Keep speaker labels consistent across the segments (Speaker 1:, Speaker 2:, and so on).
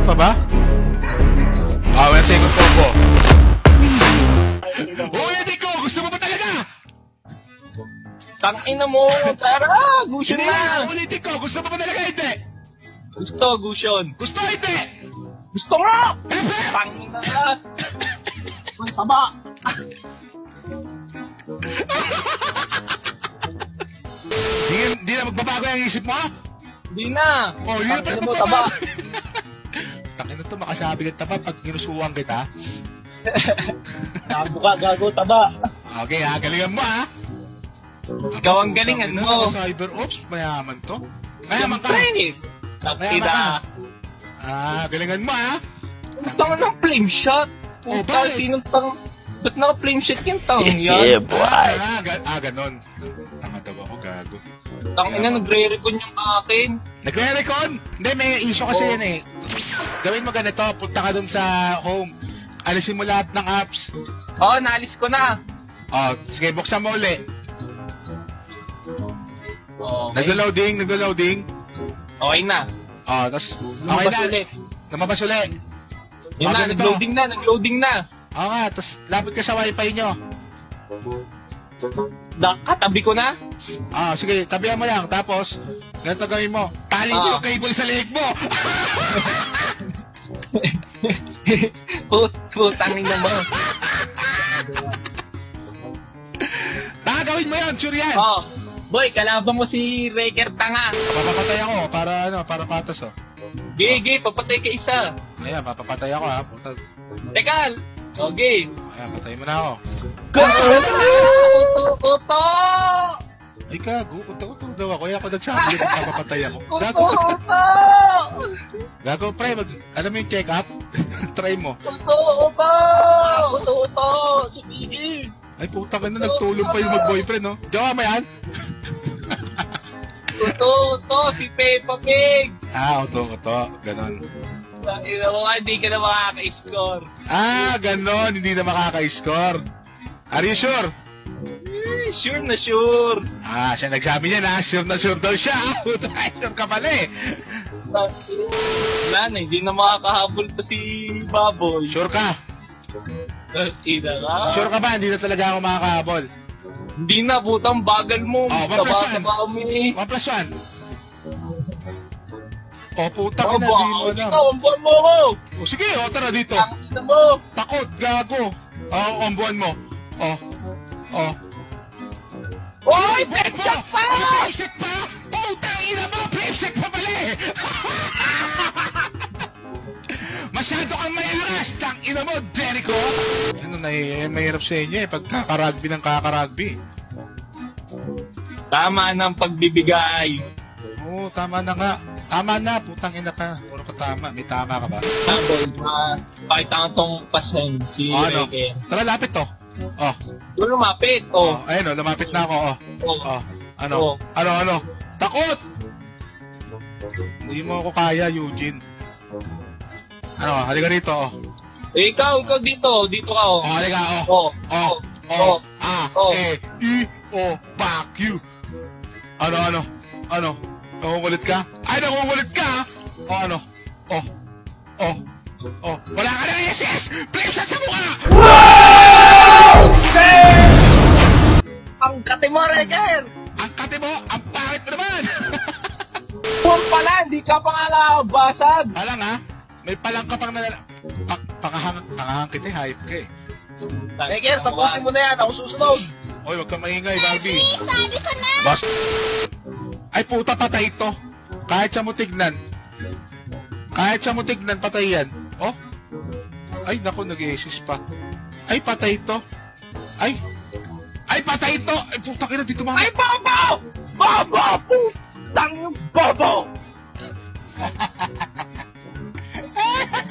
Speaker 1: pa ba? Ah, may second combo. Ulitin ko! Gusto mo ba talaga?
Speaker 2: Tangina mo! Tara! Gusion na!
Speaker 1: Ulitin ko! Gusto mo ba talaga? Hindi!
Speaker 2: Gusto, Gusion.
Speaker 1: Gusto hindi!
Speaker 2: Gusto nga! Tangina na! Ang taba!
Speaker 1: Hindi na magbabago yung isip mo?
Speaker 2: Hindi na!
Speaker 1: Oh, hindi na
Speaker 2: Tangina
Speaker 1: pala
Speaker 2: mo, taba!
Speaker 1: Tangina to, makasabi ka taba pag ginusuwang kita.
Speaker 2: Gago ka, gago, taba!
Speaker 1: Okay ha, galingan mo ha.
Speaker 2: Ikaw ang galingan mo!
Speaker 1: Cyber Ops, mayaman to. Mayaman ka!
Speaker 2: Tangina!
Speaker 1: Ah, galingan mo ha.
Speaker 2: Tanga ng flame shot!
Speaker 1: Oh,
Speaker 2: Puta,
Speaker 1: bakit?
Speaker 2: sinong tang... Ba't naka-flame shot yung tang yan?
Speaker 1: Ganon. Tanga daw ako, gago.
Speaker 2: Tangina, nagre-recon yung akin.
Speaker 1: Nagre-recon? Hindi, may issue kasi yan eh. Gawin mo ganito, punta ka dun sa home. Alisin mo lahat ng apps.
Speaker 2: Oo, naalis ko na.
Speaker 1: Oh, sige, buksan mo uli.
Speaker 2: Okay.
Speaker 1: Naglo-loading.
Speaker 2: Okay na.
Speaker 1: Oh, tapos, okay
Speaker 2: Lumabas
Speaker 1: na.
Speaker 2: ulit.
Speaker 1: Lumabas uli.
Speaker 2: Yun na,
Speaker 1: ganito.
Speaker 2: nag-loading na.
Speaker 1: Oo nga, tapos lapit ka sa wifi nyo.
Speaker 2: Katabi ko na.
Speaker 1: Ah, sige, tabihan mo lang. Tapos, ganito gawin mo. Tali mo yung cable sa leg mo.
Speaker 2: Putangin na mo.
Speaker 1: Gawin mo yun, sure yan.
Speaker 2: Oh, boy, kalaban mo si Wrecker tanga.
Speaker 1: Papapatay ako, para patas oh.
Speaker 2: Gigi, papatay ka isa.
Speaker 1: Ayan, papapatay ako ha. Puta.
Speaker 2: Teka, okay.
Speaker 1: Ayan, patay mo na ako.
Speaker 2: Kuto!
Speaker 1: Ay gago, uto daw ako. Kaya ako nagsabi kung papapatay ako. Gago.
Speaker 2: Kuto!
Speaker 1: Gago, pre, alam mo yung check up? Try mo.
Speaker 2: Kuto! Si Gigi.
Speaker 1: Ay, putang ina, nagtulog pa yung mag-boyfriend, no? Jowa mo yan?
Speaker 2: Kuto! Si Peppa Pig.
Speaker 1: Ah, uto. Ganon.
Speaker 2: Hindi ka na makaka-score.
Speaker 1: Ah, ganon. Hindi na makaka-score. Are you sure?
Speaker 2: Sure na sure.
Speaker 1: Ah, siya nagsabi niya na. Sure na sure daw siya. Puta, sure ka pala eh.
Speaker 2: Wala na, hindi na makakahabol pa si Baboy.
Speaker 1: Sure ka?
Speaker 2: Ina ka?
Speaker 1: Sure ka ba? Hindi na talaga ako makakahabol.
Speaker 2: Hindi na, putang bagal mo.
Speaker 1: Oh, 1+1.
Speaker 2: Kami.
Speaker 1: 1+1. Oh, puta ka
Speaker 2: Ang
Speaker 1: na. Di mo alam.
Speaker 2: buwan mo ko.
Speaker 1: Oh, sige, tara dito.
Speaker 2: Ang ina mo.
Speaker 1: Takot, gago. Oh, ombuan mo. Oh.
Speaker 2: Oy, pepshot pa!
Speaker 1: Pepshot pa! Putang ina mo, pepshot pa mali! Masyado kang mayaras, tang ina mo, Jericho! Ano, mahirap sa inyo eh, pagkakaragbi ng kakaragbi.
Speaker 2: Tama ng pagbibigay.
Speaker 1: Oo, tama na nga. Tama na, putang ina ka. Puro ka tama. May tama ka ba?
Speaker 2: Pakita nga tong pasen si
Speaker 1: Ano?
Speaker 2: Reke.
Speaker 1: Tara, lapit to. Oh.
Speaker 2: Doon lumapit. Oh.
Speaker 1: Ayun, lumapit na ako.
Speaker 2: Oh.
Speaker 1: Ano? Takot! Hindi mo ako kaya, Eugene. Ano, halika rito,
Speaker 2: Ikaw dito. Dito ka, oh.
Speaker 1: Halika, fuck you. Ano? Nangungulit ka? Ay, nangungulit ka? Ano? Wala ka na, yes! Flame shot sa mukha!
Speaker 2: Ang kate mo, Reker!
Speaker 1: Ang kate mo, ang pangit mo naman!
Speaker 2: Huwag pala, hindi ka pa nga nakabasag.
Speaker 1: Alang ha, may palang ka pang nalala... Pangahang kita, hype ka eh.
Speaker 2: Reker, tapusin mo na yan. Ako susunod.
Speaker 1: Oy, wag kang maingay, Barbie.
Speaker 3: Sabi ko na!
Speaker 1: Boss. Ay, puta, patay ito. Kahit siya mo tignan, patay yan. Oh? Ay, naku, nag-i-assist pa. Ay, patay ito. Ay, patay ito. Ay, puta, kina dito mama.
Speaker 2: Ay, Bobo! Bobo! Putang yung Bobo!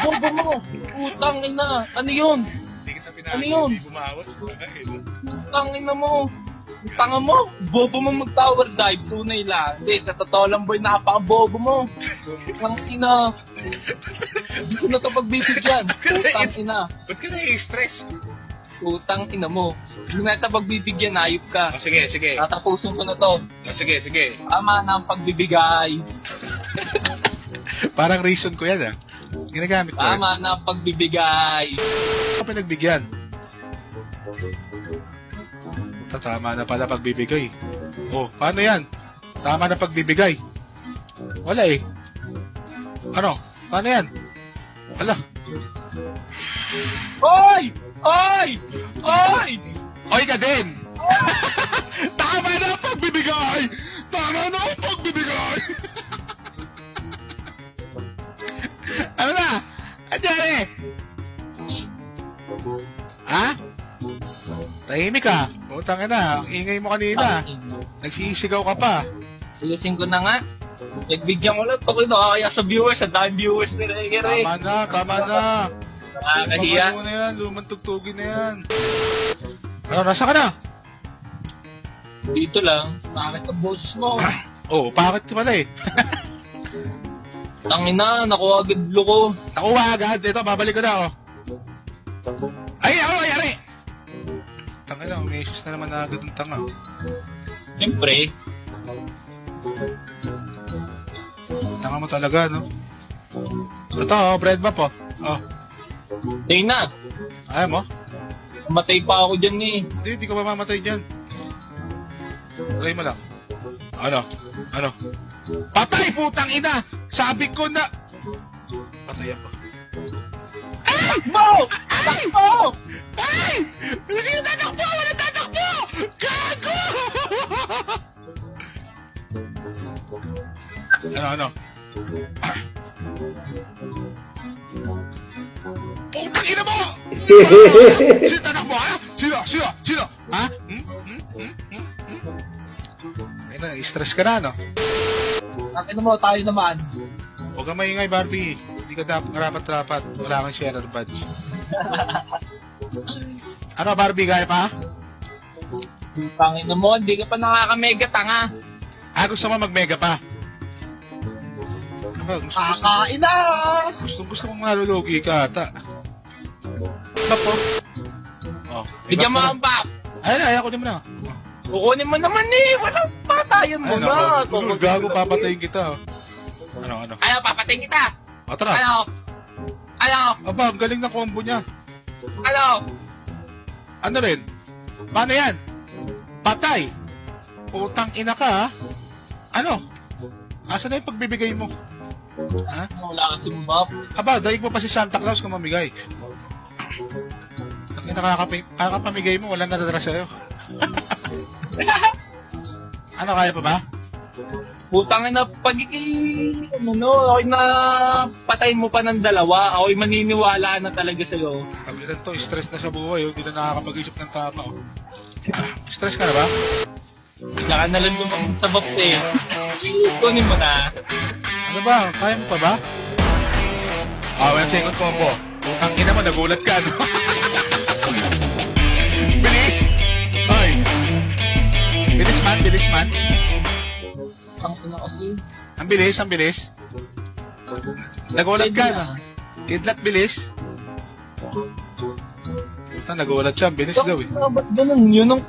Speaker 2: Bobo mo! Putang ina! Ano yun?
Speaker 1: Hindi kita
Speaker 2: Ano yun?
Speaker 1: Hindi bumawas.
Speaker 2: Putang ina mo! Tanga mo! Bobo mo mag-tower dive. Tunay lang. Hindi, sa totoo lang boy, napaka-bobo mo. Putang ina! Hindi ko na ito pagbibigyan. Putang ina!
Speaker 1: Ba't ka na-stress?
Speaker 2: Putang ina mo. Hindi na ito pagbibigyan, ayop ka.
Speaker 1: Oh, sige.
Speaker 2: Tatapusin ko na to.
Speaker 1: Oh, sige.
Speaker 2: Tama na ang pagbibigay.
Speaker 1: Parang reason ko yan ah. Ginagamit ko.
Speaker 2: Tama na ang pagbibigay.
Speaker 1: Ano pinagbigyan? Tama na pala pagbibigay. Oh, paano yan? Tama na pagbibigay. Wala eh. Ano? Paano yan? Wala.
Speaker 2: Oy! Oy! Oy!
Speaker 1: Oy ka din! Tama na ang pagbibigay! Tama na ang pagbibigay! Ano na? Andiyan eh! Ha? Tahimik ka. Utang na. Ang ingay mo kanina. Nagsisigaw ka pa.
Speaker 2: Sigasin ko na nga. Nagbigyan ko lang. Ito ko nakakaya sa viewers. Ang daming viewers ni Regere.
Speaker 1: Tama na, tama na.
Speaker 2: Nakakahiya.
Speaker 1: Lumang na yan, lumang tugtugin na yan. Ano, nasa ka na?
Speaker 2: Dito lang. Bakit ang boses mo?
Speaker 1: Oh, bakit pala eh?
Speaker 2: Tangina, nakuha agad ko.
Speaker 1: Nakuha agad. Ito, babalik ko na oh. Ay, ako, yari! Tanga na, may issues na naman na agad ng tanga.
Speaker 2: Siyempre.
Speaker 1: Tanga mo talaga, no? Ito, oh, bread ba po? Oh,
Speaker 2: Tay na.
Speaker 1: ayaw mo?
Speaker 2: Matay pa ako dyan eh.
Speaker 1: Hindi ka mamamatay dyan. Try mo lang. Ano? Ano? Patay, putang ina! Sabi ko na... Patay ako.
Speaker 2: Takbo! Takbo!
Speaker 1: Ay! Sino tatakbo? Wala tatakbo! Gago! Ano? Putang ina mo! Sino tatakbo, ha? Sino? Ha? Ay na, stress ka na, no?
Speaker 2: Akin mo, tayo naman.
Speaker 1: Huwag kang maingay, Barbie. Hindi ka dapat rapat-rapat. Wala kang sharer badge. Ano, Barbie, kaya pa?
Speaker 2: Pangin mo, hindi ka pa nakaka-mega tanga.
Speaker 1: Gusto mo mag-mega pa? Gusto
Speaker 2: Kakain na!
Speaker 1: Gusto mong malulugi ka ata. Bap po. Oh,
Speaker 2: Bigyan mo ang bap.
Speaker 1: Ayun, ko naman na.
Speaker 2: Kukunin mo naman eh. Walang patayan mo na.
Speaker 1: Gago, papatayin kita. Ano?
Speaker 2: Ano, papatayin kita.
Speaker 1: O, tara.
Speaker 2: Ano?
Speaker 1: Aba, ang galing na combo niya.
Speaker 2: Ano?
Speaker 1: Ano rin? Paano yan? Patay. Putang ina ka, ha? Ano? Asa na yung pagbibigay mo? Ha?
Speaker 2: Wala kasi bap.
Speaker 1: Aba, daig mo pa si Santa Claus kung mamigay. Ang nakakapamigay mo, wala natatara sa'yo. Ano, kaya pa ba?
Speaker 2: Putang ina, ako'y na patayin mo pa ng dalawa. Ako'y maniniwala na talaga sa'yo.
Speaker 1: Ang ilan to, stress na sa buhay, hindi na nakakapag-isip ng tama. Oh. Stress ka na ba?
Speaker 2: Saka na lang lumang sa box eh. Kunin mo na.
Speaker 1: Ano ba? Kaya mo pa ba? Well, second combo. Ang ina mo, nagulat ka, no? Bilis! Ay! Bilis man.
Speaker 2: Ang ina kasi.
Speaker 1: Ang bilis. Nagulat ka, no? Kidlat, bilis. Ito, nagulat siya. Bilis daw, eh.
Speaker 2: Ba't ganun? Yun ang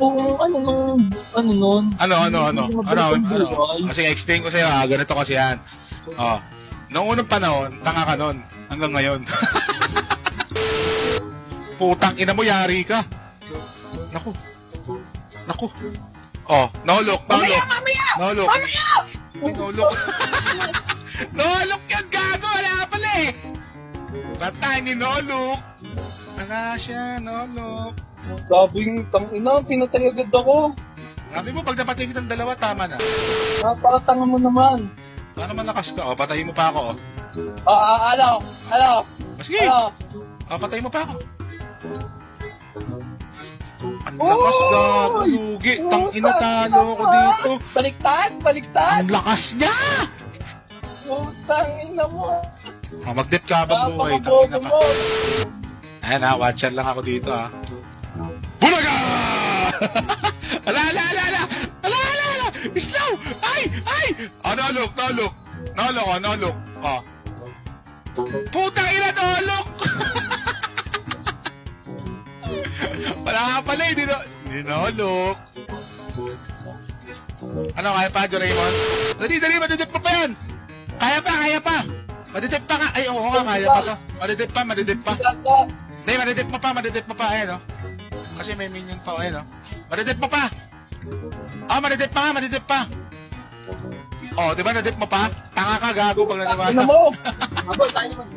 Speaker 2: nun.
Speaker 1: Kasi explain ko sa'yo, ganito kasi yan. Noong unang panahon, tanga ka nun. Hanggang ngayon. Putang ina mo, yari ka. Naku. Nahulok.
Speaker 2: Mamaya!
Speaker 1: Nahulok. Nahulok yan, gago. Wala pala eh. Patay ni Nahulok. Wala siya, Nahulok.
Speaker 2: Sabi ng tangina, pinatay agad ako.
Speaker 1: Sabi mo, pag napatay kitang dalawa, tama na.
Speaker 2: Napakatanga mo naman.
Speaker 1: Para malakas ka. Patayin mo pa ako.
Speaker 2: Ano?
Speaker 1: Sige. Patayin mo pa ako. Ang lakas, gago, lugi. Tang-ina, talo ako dito.
Speaker 2: Baliktad.
Speaker 1: Ang lakas niya!
Speaker 2: Tangina mo.
Speaker 1: Mag-dip ka habang buhay. Tang-ina ka. Ayan ha, watcher lang ako dito ha. Bulaga! Ala! Slow! Ay! Nahulok. Putang ina, nahulok! Wala nga pala, hindi nahulok. Ano, kaya pa, Doraemon? Dali, madudip pa yan! Kaya pa! Madidip pa nga. Ay, oo nga, kaya pa to. Madidip pa. Hindi, madidip mo pa. Ayan, oh. Kasi may minion pa, ayan, oh. Madidip mo pa. Madidip pa. Oh, di ba nadip mo pa? Tanga ka, gago pag naniwala.
Speaker 2: Ano mo? Habol tayo naman.